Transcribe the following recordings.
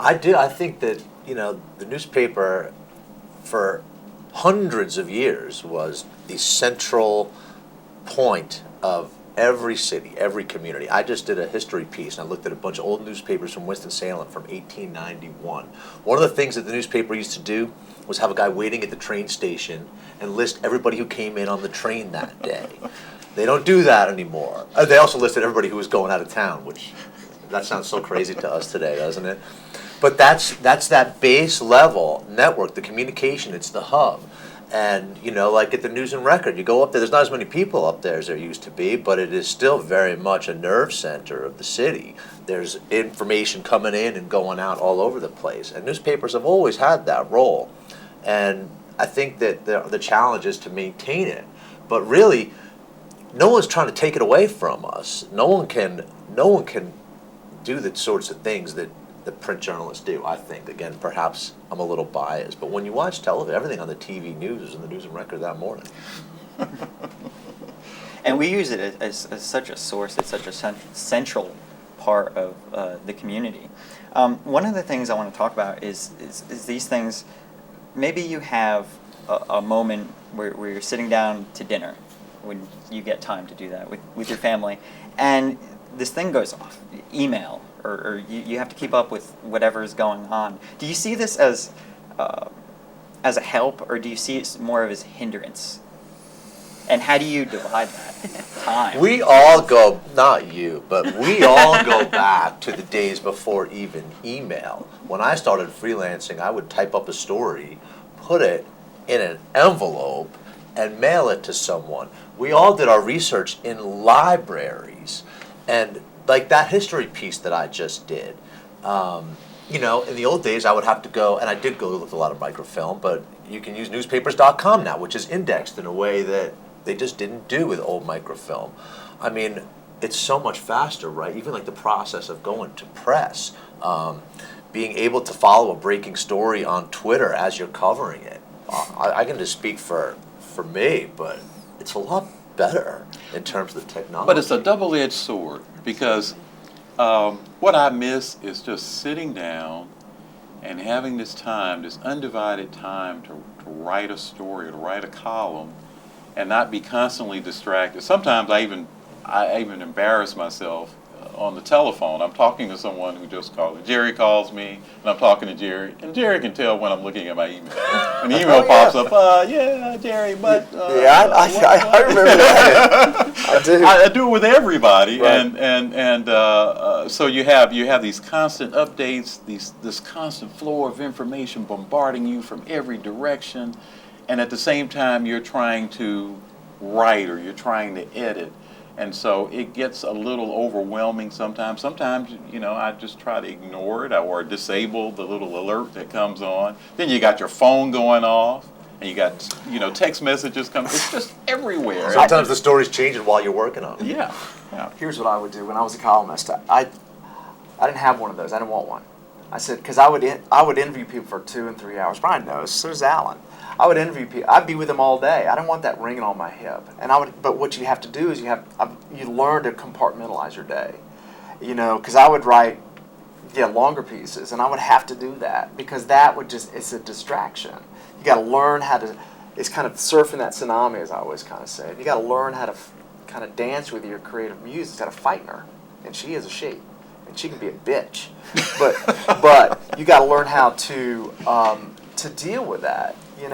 I do. I think that, the newspaper for hundreds of years was the central point of every city, every community. I just did a history piece and I looked at a bunch of old newspapers from Winston-Salem from 1891. One of the things that the newspaper used to do was have a guy waiting at the train station and list everybody who came in on the train that day. They don't do that anymore. They also listed everybody who was going out of town, which that sounds so crazy to us today, doesn't it? But that's that base level network, the communication, it's the hub. And, like at the News and Record, you go up there, there's not as many people up there as there used to be, but it is still very much a nerve center of the city. There's information coming in and going out all over the place. And newspapers have always had that role. And I think that the challenge is to maintain it. But really, no one's trying to take it away from us. No one can do the sorts of things that the print journalists do, I think. Again, perhaps I'm a little biased, but when you watch television, everything on the TV news is in the News and Record that morning. And we use it as such a source. It's such a central part of the community. One of the things I want to talk about is these things. Maybe you have a moment where you're sitting down to dinner, when you get time to do that with your family, and this thing goes off, email, or you have to keep up with whatever is going on. Do you see this as a help, or do you see it more of as hindrance? And how do you divide that time? We all go, not you, but we all go back to the days before even email. When I started freelancing, I would type up a story, put it in an envelope, and mail it to someone. We all did our research in libraries. And like that history piece that I just did, in the old days I would have to go, and I did go with a lot of microfilm, but you can use newspapers.com now, which is indexed in a way that they just didn't do with old microfilm. I mean, it's so much faster, right? Even like the process of going to press, being able to follow a breaking story on Twitter as you're covering it. I can just speak for me, but it's a lot better in terms of the technology. But it's a double-edged sword, because what I miss is just sitting down and having this time, this undivided time to write a story, to write a column, and not be constantly distracted. Sometimes I even embarrass myself on the telephone. I'm talking to someone who just called. Jerry calls me, and I'm talking to Jerry, and Jerry can tell when I'm looking at my email. And the email pops up, yeah, Jerry, but... I remember that. I do. I do it with everybody, Right. and so you have these constant updates, this constant flow of information bombarding you from every direction, and at the same time you're trying to write or you're trying to edit. And so it gets a little overwhelming sometimes. Sometimes, I just try to ignore it or disable the little alert that comes on. Then you got your phone going off, and you got, text messages coming. It's just everywhere. Sometimes the story's changing while you're working on it. Yeah. Here's what I would do when I was a columnist. I didn't have one of those. I didn't want one. I said, because I would interview people for 2 and 3 hours. Brian knows. So does Alan. I would interview people. I'd be with them all day. I didn't want that ringing on my hip. But what you have to do is you learn to compartmentalize your day. Because I would write, longer pieces, and I would have to do that because that would it's a distraction. You got to learn how to. It's kind of surfing that tsunami, as I always kind of say. You got to learn how to kind of dance with your creative muse instead of fighting her, and she is a she, and she can be a bitch. But you got to learn how to deal with that. And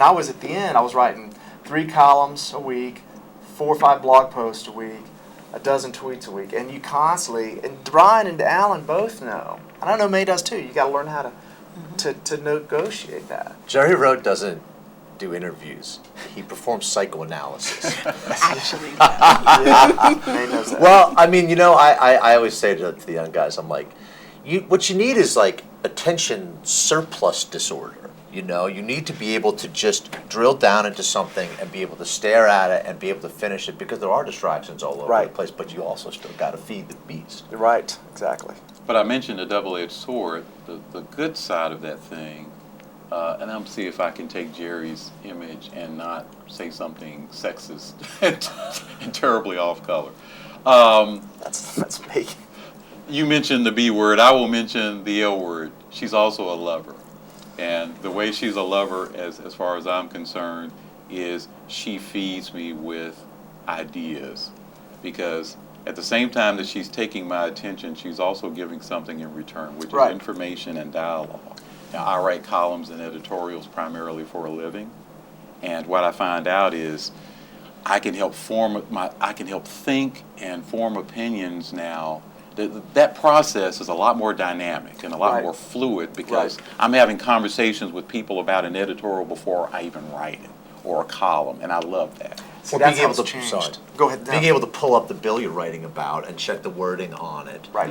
I was at the end, I was writing 3 columns a week, 4 or 5 blog posts a week, a dozen tweets a week. And you constantly, and Brian and Alan both know, and I know May does too, you got to learn how to negotiate that. Jerry Road doesn't do interviews. He performs psychoanalysis. Actually. May knows that. Well, I always say to the young guys, I'm like, what you need is like attention surplus disorder. You need to be able to just drill down into something and be able to stare at it and be able to finish it because there are distractions all over the place, but you also still got to feed the beast. You're right, exactly. But I mentioned a double-edged sword. The good side of that thing, and I'm see if I can take Jerry's image and not say something sexist and terribly off color. That's me. You mentioned the B word. I will mention the L word. She's also a lover. And the way she's a lover, as far as I'm concerned, is she feeds me with ideas. Because at the same time that she's taking my attention, she's also giving something in return, which Right. is information and dialogue. Now, I write columns and editorials primarily for a living. And what I find out is I can help think and form opinions now. That process is a lot more dynamic and a lot Right. more fluid because Right. I'm having conversations with people about an editorial before I even write it or a column, and I love that. See, Or that's being how able it's to, changed. sorry. Go ahead. Being able to pull up the bill you're writing about and check the wording on it. Right.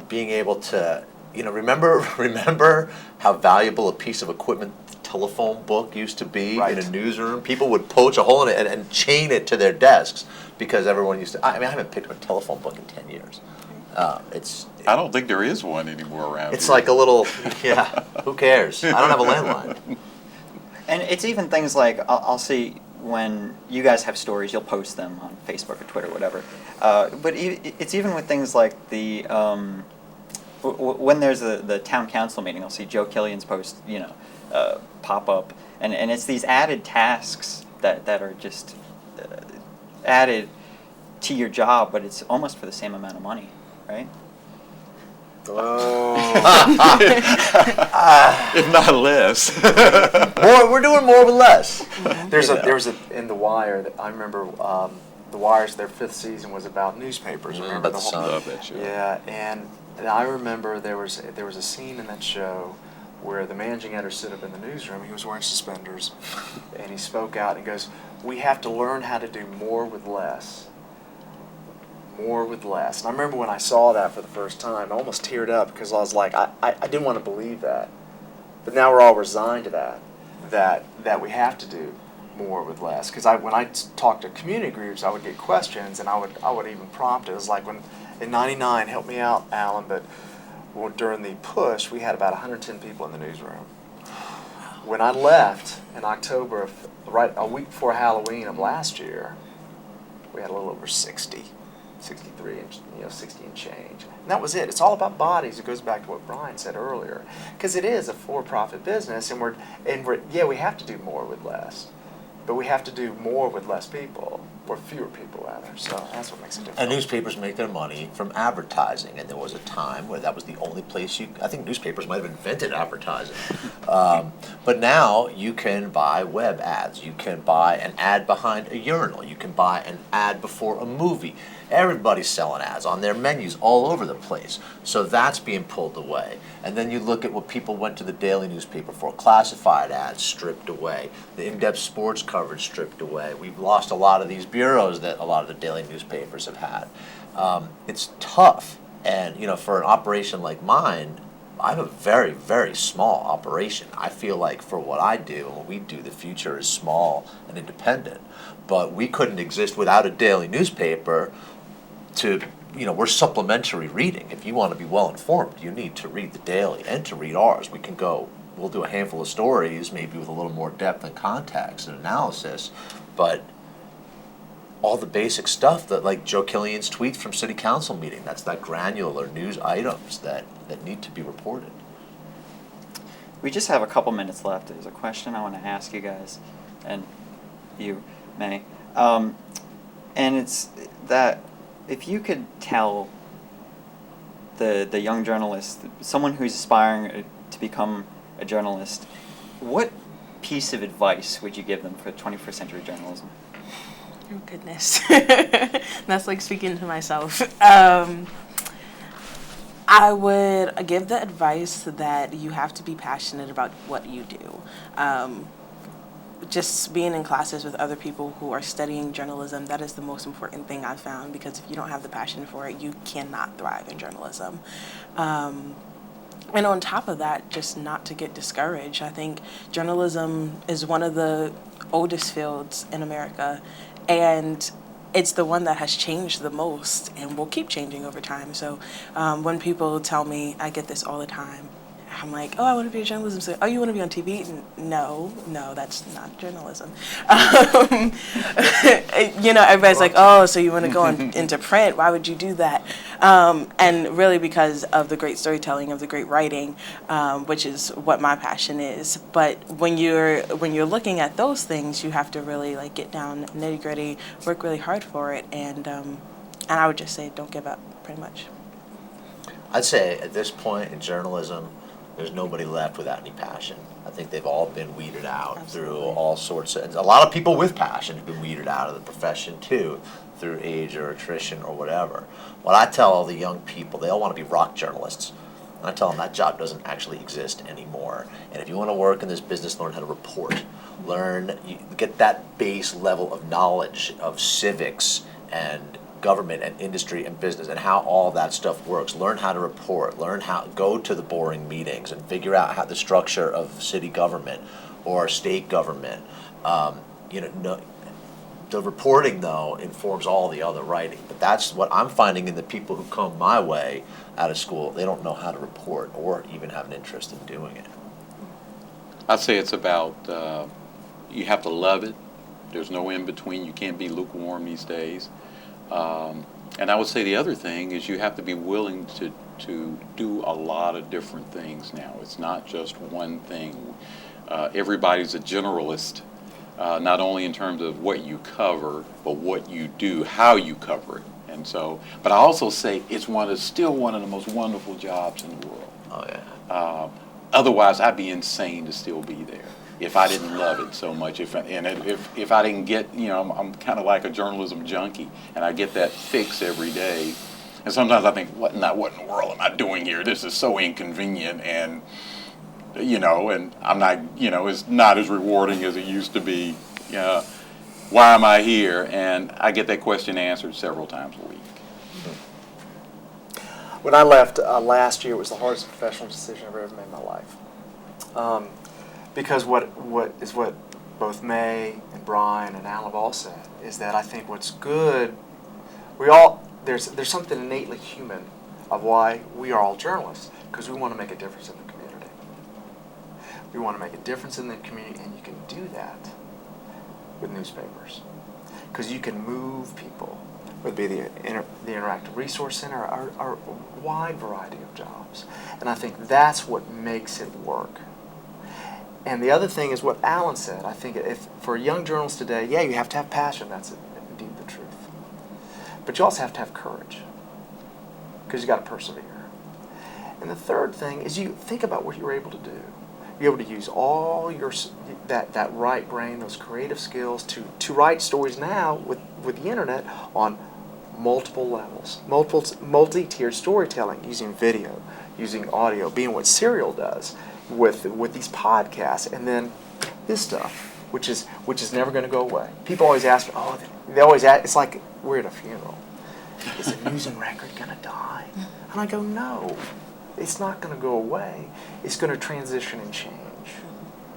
Being able to, remember how valuable a piece of equipment the telephone book used to be Right. in a newsroom? People would poach a hole in it and chain it to their desks because everyone used to. I haven't picked up a telephone book in 10 years. It's I don't think there is one anymore around it's here. like a little, yeah, who cares? I don't have a landline. And it's even things like I'll see when you guys have stories, you'll post them on Facebook or Twitter, whatever. But it's even with things like the when there's the town council meeting, I'll see Joe Killian's post, pop up, and it's these added tasks that are just added to your job, but it's almost for the same amount of money, right? if not less. We're doing more with less. There's a in The Wire that I remember. The Wire's their 5th season was about newspapers. Remember about the whole- Sun. Love that show. Yeah, and I remember there was a scene in that show where the managing editor stood up in the newsroom. He was wearing suspenders, and he spoke out and he goes, "We have to learn how to do more with less." More with less. And I remember when I saw that for the first time, I almost teared up because I was like, I didn't want to believe that. But now we're all resigned to that we have to do more with less. Because when I talked to community groups, I would get questions, and I would even prompt it. It was like when in '99, help me out, Alan, but during the push, we had about 110 people in the newsroom. When I left in October, right a week before Halloween of last year, we had a little over 60. 63 and 60 and change, and that was it. It's all about bodies. It goes back to what Brian said earlier, because it is a for-profit business, and we're we have to do more with less, but we have to do more with less people, or fewer people rather. So that's what makes it different. And newspapers make their money from advertising, and there was a time where that was the only place I think newspapers might have invented advertising. But now you can buy web ads, you can buy an ad behind a urinal, you can buy an ad before a movie. Everybody's selling ads on their menus all over the place. So that's being pulled away. And then you look at what people went to the daily newspaper for. Classified ads stripped away. The in-depth sports coverage stripped away. We've lost a lot of these bureaus that a lot of the daily newspapers have had. It's tough. And, for an operation like mine, I have a very, very small operation. I feel like for what I do and what we do, the future is small and independent. But we couldn't exist without a daily newspaper. We're supplementary reading. If you want to be well informed, you need to read the daily and to read ours. We'll do a handful of stories, maybe with a little more depth and context and analysis, but all the basic stuff that, like Joe Killian's tweets from city council meeting, that's that granular news items that need to be reported. We just have a couple minutes left. There's a question I want to ask you guys, and you, May. And it's that if you could tell the young journalist, someone who's aspiring to become a journalist, what piece of advice would you give them for 21st century journalism? Oh, goodness. That's like speaking to myself. I would give the advice that you have to be passionate about what you do. Just being in classes with other people who are studying journalism, that is the most important thing I've found, because if you don't have the passion for it, you cannot thrive in journalism. And on top of that, just not to get discouraged. I think journalism is one of the oldest fields in America, and it's the one that has changed the most and will keep changing over time. So when people tell me, I get this all the time, I'm like, oh, I want to be a journalism student. Oh, you want to be on TV? No, that's not journalism. Everybody's like, oh, so you want to go into print? Why would you do that? And really because of the great storytelling, of the great writing, which is what my passion is. But when you're looking at those things, you have to really like get down nitty gritty, work really hard for it, and I would just say don't give up, pretty much. I'd say at this point in journalism, there's nobody left without any passion. I think they've all been weeded out Absolutely. through all sorts of, and a lot of people with passion have been weeded out of the profession too, through age or attrition or whatever. What I tell all the young people, they all want to be rock journalists. And I tell them that job doesn't actually exist anymore. And if you want to work in this business, learn how to report. Get that base level of knowledge of civics and government and industry and business and how all that stuff works. Learn how to report. Learn how go to the boring meetings and figure out how the structure of city government or state government. The reporting though informs all the other writing. But that's what I'm finding in the people who come my way out of school. They don't know how to report or even have an interest in doing it. I'd say it's about you have to love it. There's no in between. You can't be lukewarm these days. And I would say the other thing is you have to be willing to do a lot of different things now. It's not just one thing. Everybody's a generalist, not only in terms of what you cover, but what you do, how you cover it. And so, but I also say it's still one of the most wonderful jobs in the world. Oh yeah. Otherwise, I'd be insane to still be there if I didn't love it so much. If I didn't get, I'm kind of like a journalism junkie, and I get that fix every day. And sometimes I think, what in the world am I doing here? This is so inconvenient, and and I'm not, it's not as rewarding as it used to be. Why am I here? And I get that question answered several times a week. When I left last year, it was the hardest professional decision I've ever made in my life. Because what both May and Brian and Alan have all said is that I think what's good, there's something innately human of why we are all journalists, because we want to make a difference in the community. We want to make a difference in the community, and you can do that with newspapers, because you can move people, whether it be the Interactive Resource Center or a wide variety of jobs. And I think that's what makes it work. And the other thing is what Alan said. I think if for a young journalist today, yeah, you have to have passion. That's indeed the truth. But you also have to have courage, because you got to persevere. And the third thing is you think about what you're able to do. You're able to use all your that right brain, those creative skills to write stories now with the internet on multiple levels, multi-tiered storytelling, using video, using audio, being what Serial does with these podcasts, and then this stuff, which is never going to go away. People always ask me, they always ask, it's like we're at a funeral. Is the news and record going to die? And I go, no, it's not going to go away. It's going to transition and change.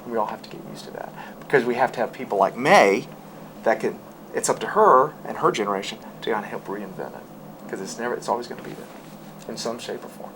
We all have to get used to that, because we have to have people like May it's up to her and her generation to kind of help reinvent it, because it's always going to be there in some shape or form.